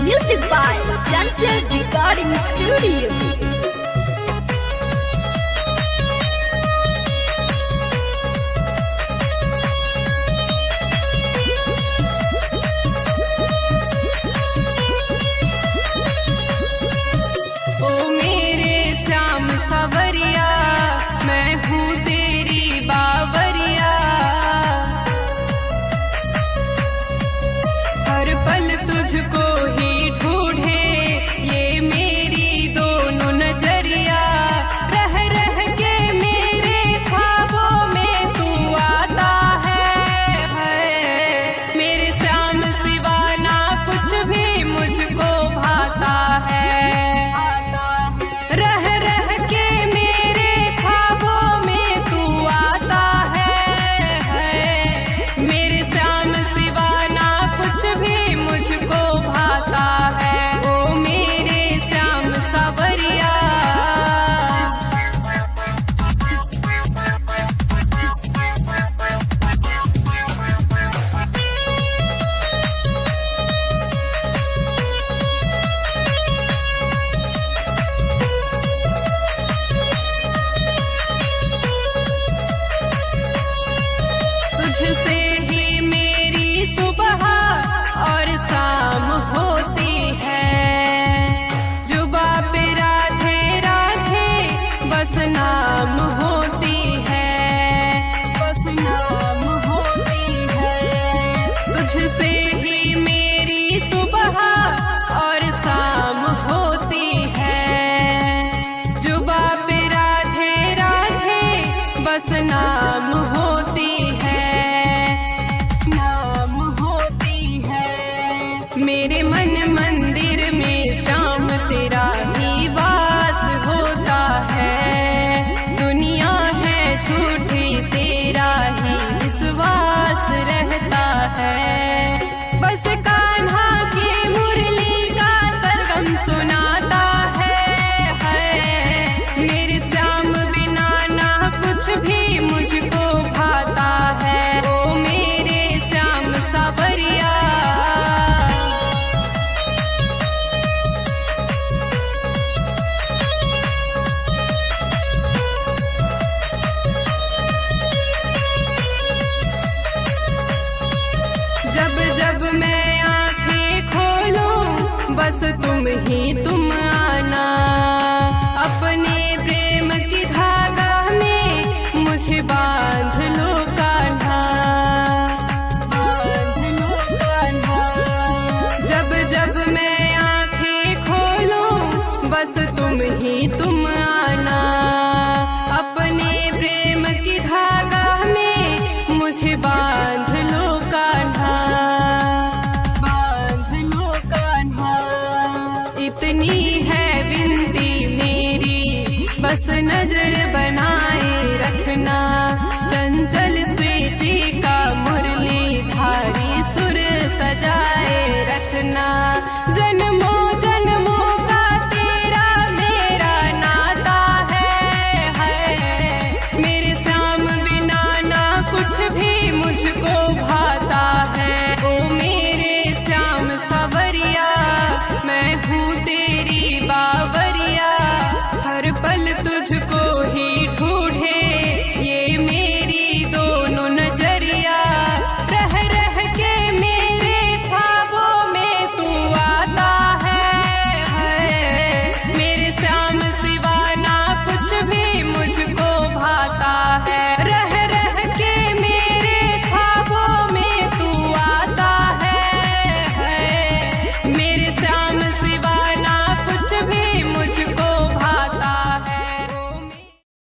Music by Chanchal Recording Studio. तुझको ही ढूंढे ये मेरी दोनों नजरिया, रह रह के मेरे ख्वाबों में तू आता है। मेरे श्याम सिवा ना कुछ भी मुझको भाता है। रह रह के मेरे ख्वाबों में तू आता है। मेरे श्याम सिवा ना कुछ भी मुझको भाता है। ओ मेरे श्याम सावरिया, तुझसे ही मेरी सुबह और शाम होती है। जुबा पे राधे राधे बस नाम होती है, बस नाम होती है। तुझसे ही मेरी सुबह और शाम होती है। जुबा पे राधे राधे बस नाम होती है, नाम होती है। मेरे मन मंदिर में श्याम तेरा ही वास होता है। दुनिया है झूठी तेरा ही विश्वास रहता है। बस कान्हा की मुरली का सरगम सुनाता है। मेरे श्याम बिना ना कुछ भी मुझको भाता है। ओ मेरे श्याम सावरिया, जब जब मैं आंखें खोलूं बस तुम आना। अपने प्रेम की धागा में मुझे बांध लो कान्हा, बांध लो कान्हा। जब जब मैं आंखें खोलूं बस तुम आना। अपने प्रेम की धागा में मुझे बांध लो कान्हा, बांध लो कान्हा। इतनी है विनती मेरी बस नजर बनाए रखना। चंचल स्वीटी का मुरली धारी सुर सजाए रखना। जन्मों जन्मों का तेरा मेरा नाता है। मेरे श्याम बिना ना कुछ भी मुझको भाता है। ओ मेरे श्याम सावरिया, मैं हूँ तेरी